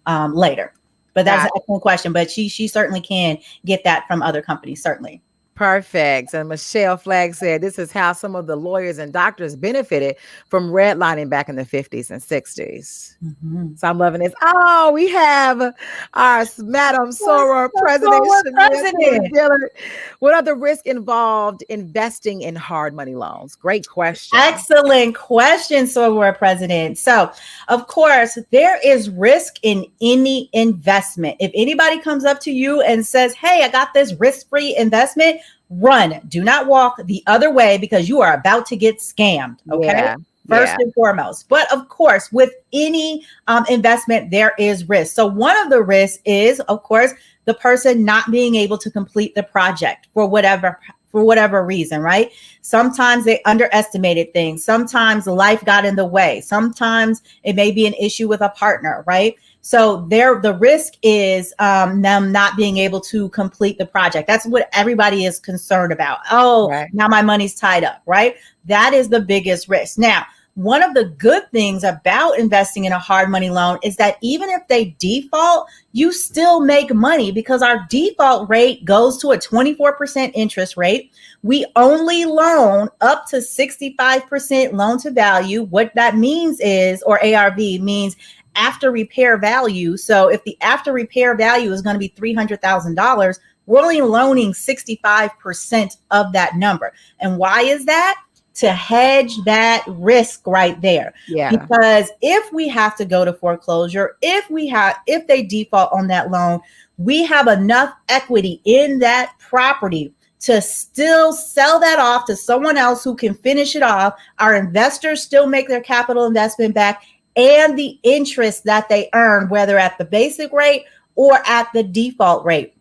later. But that's an excellent question. But she certainly can get that from other companies, certainly. Perfect. And Michelle Flagg said, this is how some of the lawyers and doctors benefited from redlining back in the 50s and 60s. Mm-hmm. So I'm loving this. Oh, we have our Madam Soror President. What are the risks involved investing in hard money loans? Great question. Excellent question, Soror President. So, of course, there is risk in any investment. If anybody comes up to you and says, hey, I got this risk-free investment, run. Do not walk the other way because you are about to get scammed. Okay. Yeah. First and foremost. But of course, with any investment, there is risk. So one of the risks is, of course, the person not being able to complete the project for whatever reason, right? Sometimes they underestimated things. Sometimes life got in the way. Sometimes it may be an issue with a partner, right? So the risk is them not being able to complete the project. That's what everybody is concerned about. Oh, right. Now my money's tied up, right? That is the biggest risk. Now, one of the good things about investing in a hard money loan is that even if they default, you still make money because our default rate goes to a 24% interest rate. We only loan up to 65% loan to value. What that means is, or ARV means after repair value. So if the after repair value is going to be $300,000, we're only loaning 65% of that number. And why is that? To hedge that risk right there. Yeah. Because if we have to go to foreclosure, if they default on that loan, we have enough equity in that property to still sell that off to someone else who can finish it off. Our investors still make their capital investment back and the interest that they earn, whether at the basic rate or at the default rate.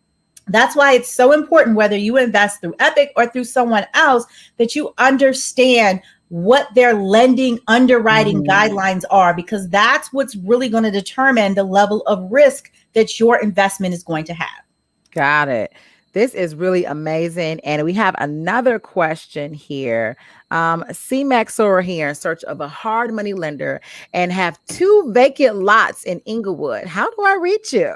That's why it's so important, whether you invest through Epic or through someone else, that you understand what their lending underwriting guidelines are, because that's what's really going to determine the level of risk that your investment is going to have. Got it. This is really amazing. And we have another question here. CMAC Soror here in search of a hard money lender and have 2 vacant lots in Inglewood. How do I reach you?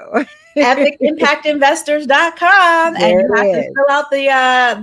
EpicImpactInvestors.com, and you have to fill out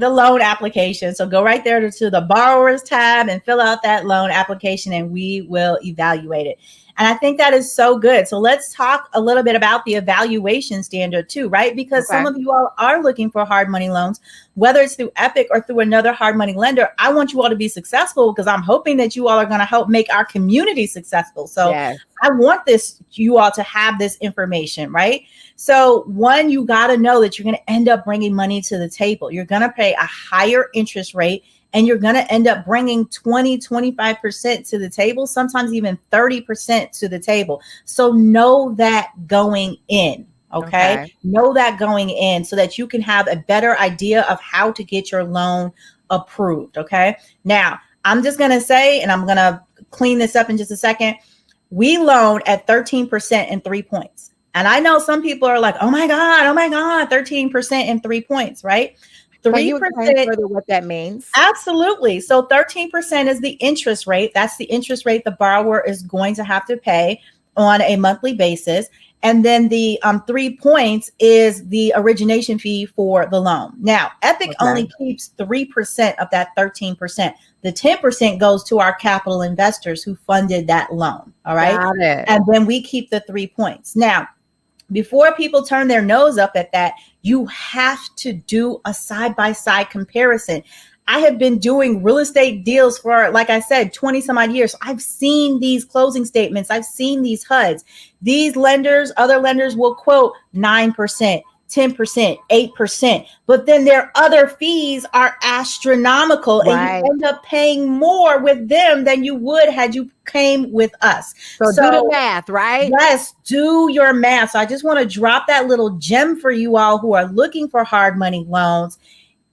the loan application. So go right there to the borrowers tab and fill out that loan application, and we will evaluate it. And I think that is so good. So let's talk a little bit about the evaluation standard too, right? Because some of you all are looking for hard money loans, whether it's through Epic or through another hard money lender. I want you all to be successful because I'm hoping that you all are going to help make our community successful. So I want you all to have this information, right? So one, you got to know that you're going to end up bringing money to the table. You're going to pay a higher interest rate, and you're going to end up bringing 25% to the table, sometimes even 30% to the table. So know that going in, okay? Know that going in so that you can have a better idea of how to get your loan approved, okay? Now, I'm just going to say, and I'm going to clean this up in just a second, we loan at 13% in 3 points. And I know some people are like, oh my God, 13% in 3 points, right? 3%. Can you explain further what that means? Absolutely. So 13% is the interest rate. That's the interest rate the borrower is going to have to pay on a monthly basis. And then the 3 points is the origination fee for the loan. Now, Epic only keeps 3% of that 13%. The 10% goes to our capital investors who funded that loan. All right. Got it. And then we keep the 3 points. Now, before people turn their nose up at that, you have to do a side-by-side comparison. I have been doing real estate deals for, like I said, 20 some odd years. I've seen these closing statements. I've seen these HUDs. These lenders, other lenders will quote 9%, 10%, 8%, but then their other fees are astronomical, and you end up paying more with them than you would had you came with us. So do the math, right? Yes, do your math. So I just want to drop that little gem for you all who are looking for hard money loans.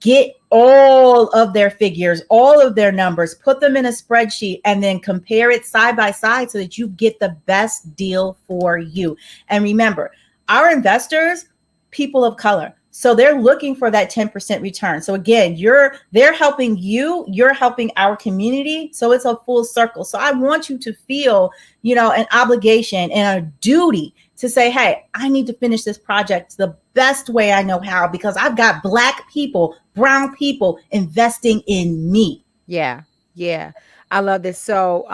get all of their figures, all of their numbers, put them in a spreadsheet, and then compare it side by side so that you get the best deal for you. And remember, our investors, people of color. So they're looking for that 10% return. So again, they're helping you, you're helping our community. So it's a full circle. So I want you to feel, an obligation and a duty to say, hey, I need to finish this project the best way I know how, because I've got Black people, brown people investing in me. Yeah. I love this. So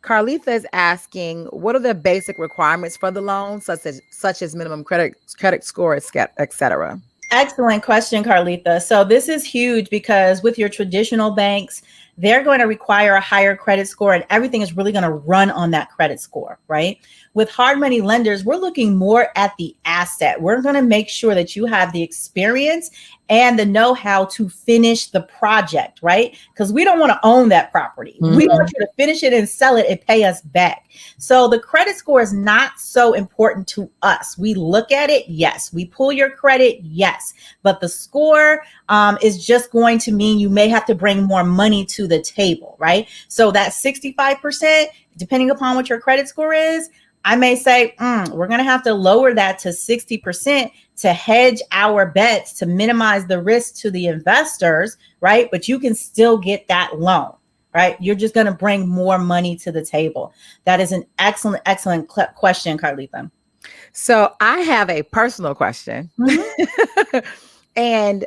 Carlitha is asking, what are the basic requirements for the loan, such as minimum credit score, et cetera? Excellent question, Carlitha. So this is huge because with your traditional banks, they're going to require a higher credit score, and everything is really going to run on that credit score, right? With hard money lenders, we're looking more at the asset. We're going to make sure that you have the experience and the know-how to finish the project, right? Because we don't want to own that property. Mm-hmm. We want you to finish it and sell it and pay us back. So the credit score is not so important to us. We look at it, yes. We pull your credit, yes. But the score is just going to mean you may have to bring more money to the table, right? So that 65%, depending upon what your credit score is, I may say, we're going to have to lower that to 60% to hedge our bets, to minimize the risk to the investors, right? But you can still get that loan, right? You're just going to bring more money to the table. That is an excellent question, Carlitha. So I have a personal question. Mm-hmm. And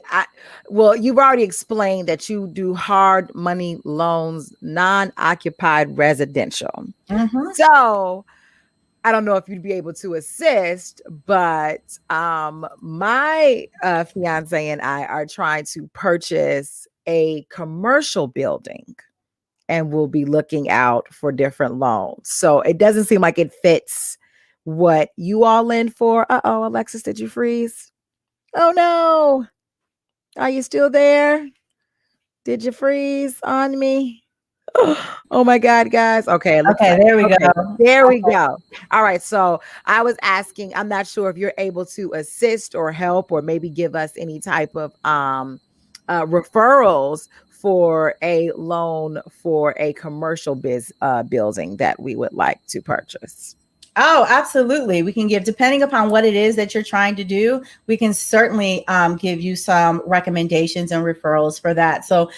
you've already explained that you do hard money loans, non-occupied residential. Mm-hmm. So I don't know if you'd be able to assist, but my fiance and I are trying to purchase a commercial building, and we'll be looking out for different loans. So it doesn't seem like it fits what you all in for. Uh-oh, Alexis, did you freeze? Oh no. Are you still there? Did you freeze on me? Oh my God, guys. Okay. There we go. There we go. All right. So I was asking, I'm not sure if you're able to assist or help, or maybe give us any type of referrals for a loan for a commercial building that we would like to purchase. Oh, absolutely. We can give, depending upon what it is that you're trying to do, we can certainly give you some recommendations and referrals for that. So,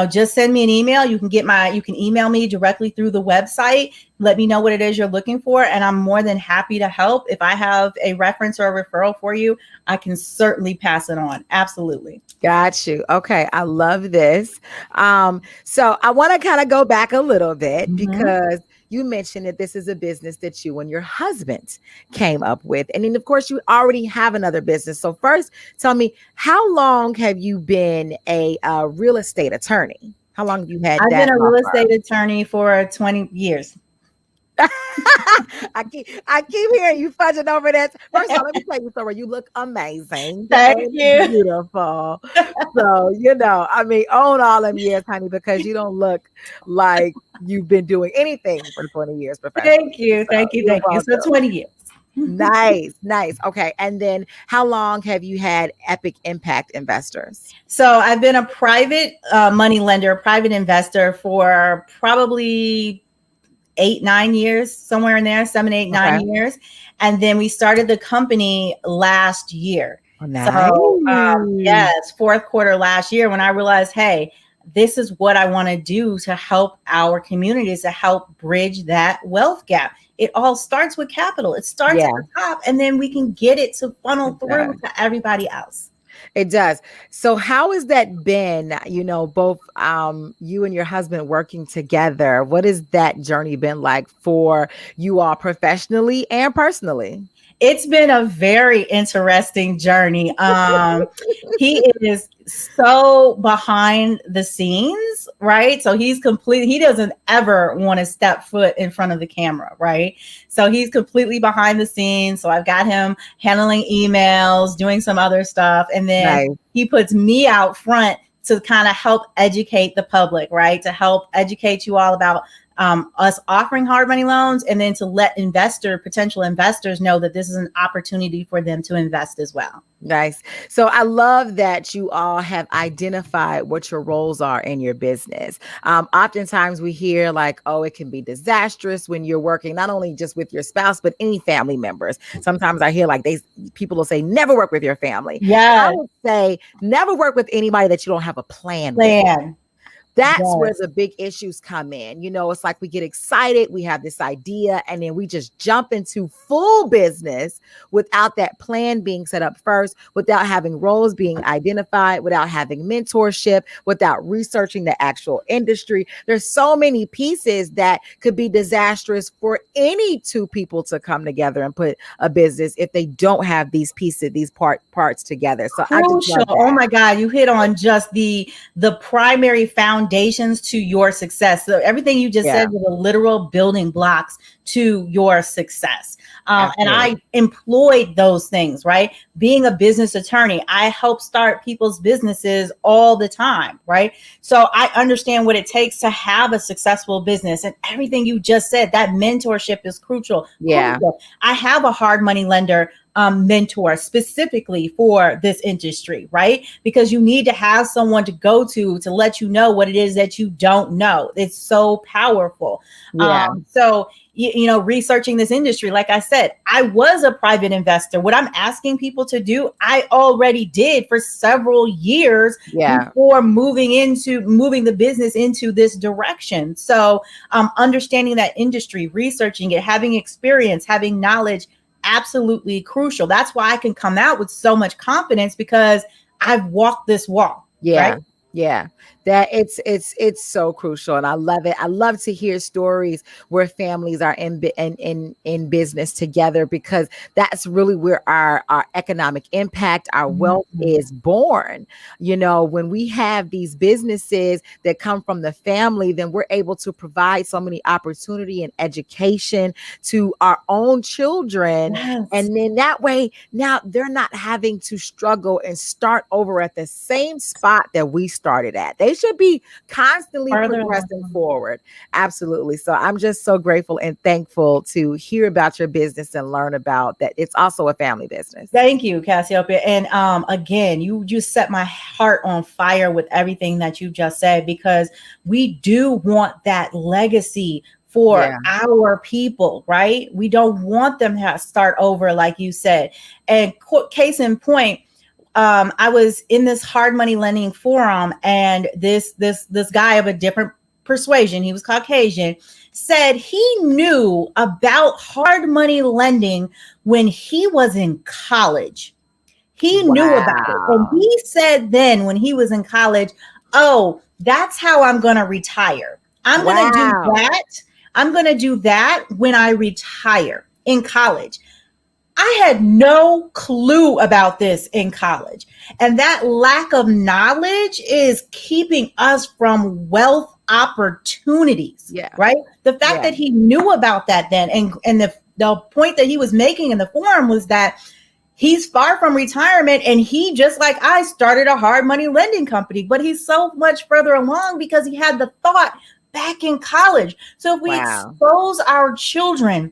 just send me an email. You can email me directly through the website. Let me know what it is you're looking for, and I'm more than happy to help. If I have a reference or a referral for you, I can certainly pass it on. Absolutely. Got you. Okay. I love this. So I want to kind of go back a little bit, because you mentioned that this is a business that you and your husband came up with. And then, of course, you already have another business. So first, tell me, how long have you been a real estate attorney? How long have you had? I've been a real estate attorney for 20 years. I keep hearing you fudging over that. First of all, let me tell you, Sorority, you look amazing. Thank you. Beautiful. So, own all them years, honey, because you don't look like you've been doing anything for 20 years. Thank you. So 20 years. Nice. Okay. And then how long have you had Epic Impact Investors? So I've been a private money lender, private investor for probably 8-9 years, somewhere in there, 7, 8, 9 years. And then we started the company last year. Oh, nice. So yes, fourth quarter last year, when I realized, hey, this is what I want to do to help our communities, to help bridge that wealth gap. It all starts with capital. It starts at the top, and then we can get it to funnel through to everybody else. It does. So how has that been, both you and your husband working together? What has that journey been like for you all professionally and personally? It's been a very interesting journey. He is so behind the scenes, right? So he doesn't ever want to step foot in front of the camera, right? So he's completely behind the scenes. So I've got him handling emails, doing some other stuff. And then he puts me out front to kind of help educate the public, right? To help educate you all about us offering hard money loans, and then to let potential investors know that this is an opportunity for them to invest as well. Nice. So I love that you all have identified what your roles are in your business. Oftentimes we hear like, oh, it can be disastrous when you're working not only just with your spouse, but any family members. Sometimes I hear like people will say, never work with your family. Yeah. I would say never work with anybody that you don't have a plan with. That's where the big issues come in. It's like we get excited, we have this idea, and then we just jump into full business without that plan being set up first, without having roles being identified, without having mentorship, without researching the actual industry. There's so many pieces that could be disastrous for any two people to come together and put a business if they don't have these pieces, these parts together. So I just love that. Oh my God, you hit on just the primary foundations to your success. So everything you just said were the literal building blocks to your success. And I employed those things, right? Being a business attorney, I help start people's businesses all the time, right? So I understand what it takes to have a successful business, and everything you just said, that mentorship is crucial. Yeah. I have a hard money lender mentor specifically for this industry, right? Because you need to have someone to go to let you know what it is that you don't know. It's so powerful. Yeah. So researching this industry, like I said, I was a private investor. What I'm asking people to do, I already did for several years before moving the business into this direction. So understanding that industry, researching it, having experience, having knowledge, absolutely crucial. That's why I can come out with so much confidence, because I've walked this walk. Yeah. Right? Yeah, that it's so crucial, and I love it. I love to hear stories where families are in business together, because that's really where our economic impact, our wealth is born. When we have these businesses that come from the family, then we're able to provide so many opportunity and education to our own children, and then that way now they're not having to struggle and start over at the same spot that we started at. They should be constantly progressing forward. Absolutely. So I'm just so grateful and thankful to hear about your business and learn about that. It's also a family business. Thank you, Cassiopeia. And again, you just set my heart on fire with everything that you just said, because we do want that legacy for our people, right? We don't want them to start over, like you said. And case in point, I was in this hard money lending forum, and this guy of a different persuasion, he was Caucasian, said he knew about hard money lending when he was in college. He knew about it. And he said then when he was in college, oh, that's how I'm going to retire. I'm going to do that. I'm going to do that when I retire in college. I had no clue about this in college. And that lack of knowledge is keeping us from wealth opportunities, right? The fact that he knew about that then, and the point that he was making in the forum was that he's far from retirement, and he, just like I, started a hard money lending company, but he's so much further along because he had the thought back in college. So if we expose our children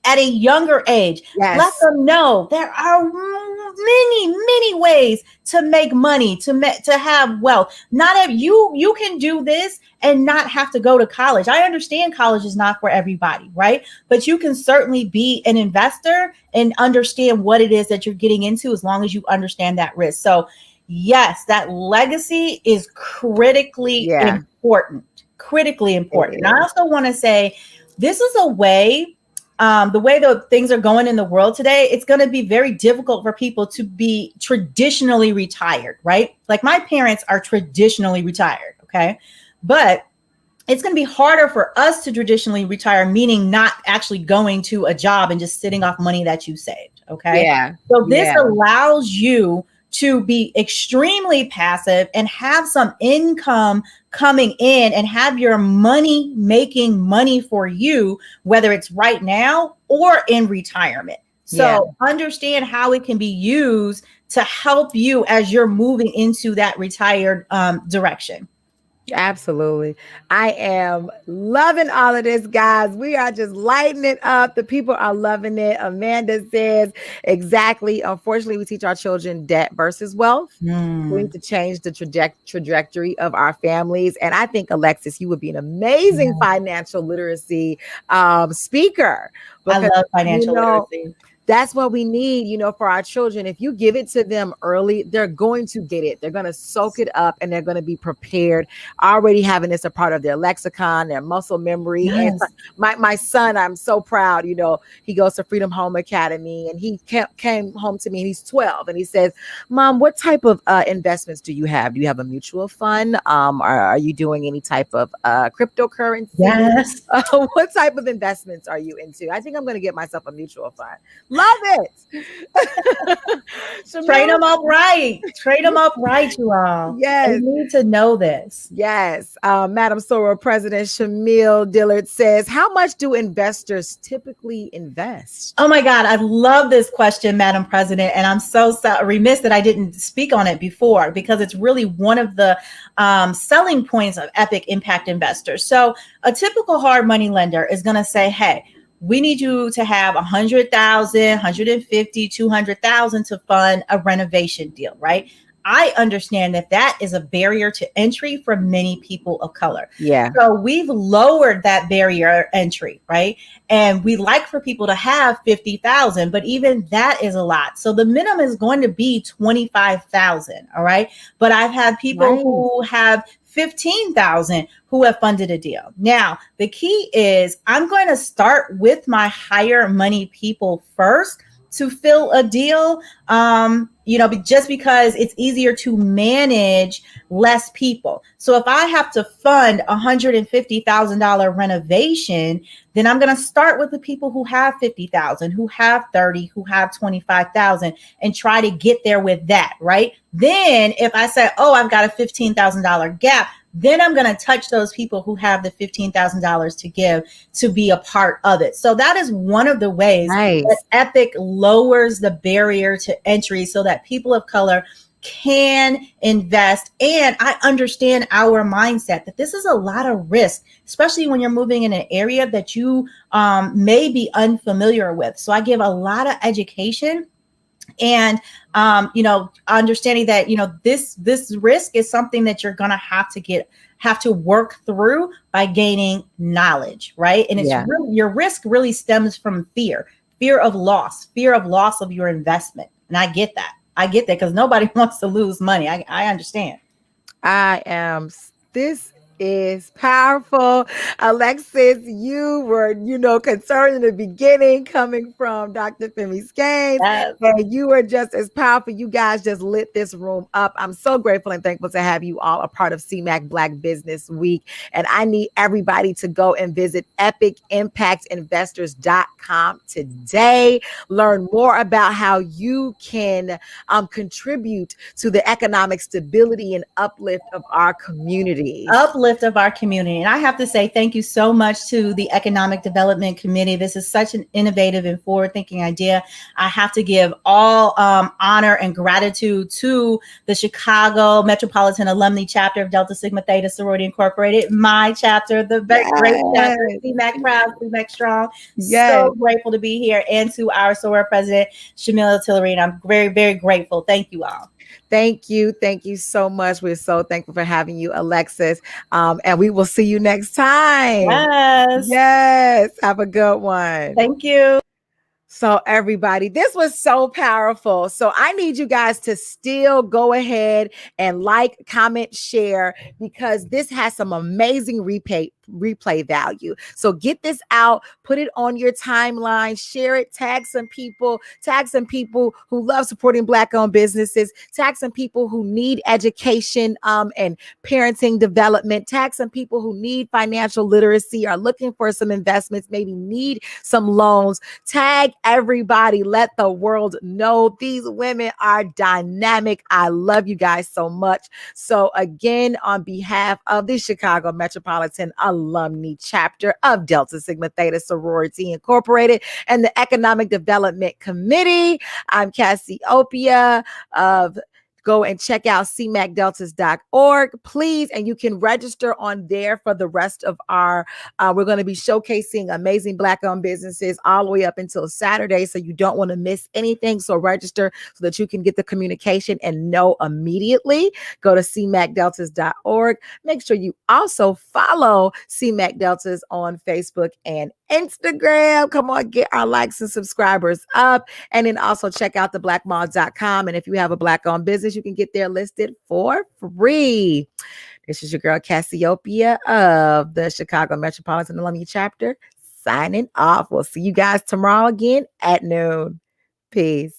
at a younger age, let them know there are many ways to make money, to have wealth. Not you can do this and not have to go to college. I understand college is not for everybody, right? But you can certainly be an investor and understand what it is that you're getting into, as long as you understand that risk. So yes, that legacy is critically important. Critically important. And I also want to say, this is a way, the way that things are going in the world today, it's going to be very difficult for people to be traditionally retired, right? Like my parents are traditionally retired, okay? But it's going to be harder for us to traditionally retire, meaning not actually going to a job and just sitting off money that you saved, okay? Yeah. So this allows you to be extremely passive and have some income coming in and have your money making money for you, whether it's right now or in retirement. So understand how it can be used to help you as you're moving into that retired direction. Absolutely. I am loving all of this, guys. We are just lighting it up. The people are loving it. Amanda says, exactly. Unfortunately, we teach our children debt versus wealth. We need to change the trajectory of our families. And I think, Alexis, you would be an amazing financial literacy speaker. I Because, love financial literacy. That's what we need, for our children. If you give it to them early, they're going to get it. They're going to soak it up and they're going to be prepared, already having this a part of their lexicon, their muscle memory. Yes. And my son, I'm so proud, he goes to Freedom Home Academy and he came home to me and he's 12 and he says, Mom, what type of investments do you have? Do you have a mutual fund? Are you doing any type of cryptocurrency? Yes. What type of investments are you into? I think I'm going to get myself a mutual fund. Love it. Train them up right. Train them up right, you all. Yes. They need to know this. Yes. Madam Soror President Shamil Dillard says, how much do investors typically invest? Oh my God, I love this question, Madam President. And I'm so remiss that I didn't speak on it before because it's really one of the selling points of Epic Impact Investors. So a typical hard money lender is going to say, hey, we need you to have 100,000, 150, 200,000 to fund a renovation deal, right? I understand that is a barrier to entry for many people of color. Yeah. So we've lowered that barrier entry, right? And we like for people to have 50,000, but even that is a lot. So the minimum is going to be 25,000. All right. But I've had people who have 15,000 who have funded a deal. Now, the key is I'm going to start with my higher money people first to fill a deal, just because it's easier to manage less people. So if I have to fund $150,000 renovation, then I'm going to start with the people who have 50,000, who have 30, who have 25,000, and try to get there with that, right? Then if I say, oh, I've got a $15,000 gap, then I'm going to touch those people who have the $15,000 to give to be a part of it. So that is one of the ways that Epic lowers the barrier to entry so that people of color can invest. And I understand our mindset that this is a lot of risk, especially when you're moving in an area that you may be unfamiliar with. So I give a lot of education and, understanding that, this risk is something that you're going to have to work through by gaining knowledge. Right. And it's really, your risk really stems from fear of loss of your investment. And I get that because nobody wants to lose money. I understand. This is powerful. Alexis, you were, concerned in the beginning coming from Dr. Femi Skanes, and you were just as powerful. You guys just lit this room up. I'm so grateful and thankful to have you all a part of CMAC Black Business Week. And I need everybody to go and visit epicimpactinvestors.com today. Learn more about how you can contribute to the economic stability and uplift of our community. And I have to say thank you so much to the Economic Development Committee. This is such an innovative and forward-thinking idea. I have to give all honor and gratitude to the Chicago Metropolitan Alumnae chapter of Delta Sigma Theta Sorority Incorporated, my chapter, the great chapter, CMAC proud, CMAC strong. So grateful to be here, and to our Soror President, Shamil Dillard. I'm very, very grateful. Thank you all. Thank you. Thank you so much. We're so thankful for having you, Alexis. And we will see you next time. Yes. Have a good one. Thank you. So everybody, this was so powerful. So I need you guys to still go ahead and like, comment, share, because this has some amazing replay value. So get this out, put it on your timeline, share it, tag some people who love supporting Black-owned businesses, tag some people who need education and parenting development, tag some people who need financial literacy, are looking for some investments, maybe need some loans. Tag everybody. Let the world know these women are dynamic. I love you guys so much. So again, on behalf of the Chicago Metropolitan Alumnae chapter of Delta Sigma Theta Sorority Incorporated and the Economic Development Committee, I'm Cassiopeia of go and check out cmacdeltas.org, please. And you can register on there for the rest of our, we're going to be showcasing amazing Black-owned businesses all the way up until Saturday. So you don't want to miss anything. So register so that you can get the communication and know immediately. Go to cmacdeltas.org. Make sure you also follow CMAC Deltas on Facebook and Instagram. Come on, get our likes and subscribers up. And then also check out theblackmall.com. And if you have a Black-owned business, you can get there listed for free. This is your girl, Cassiopeia of the Chicago Metropolitan Alumnae Chapter, signing off. We'll see you guys tomorrow again at noon. Peace.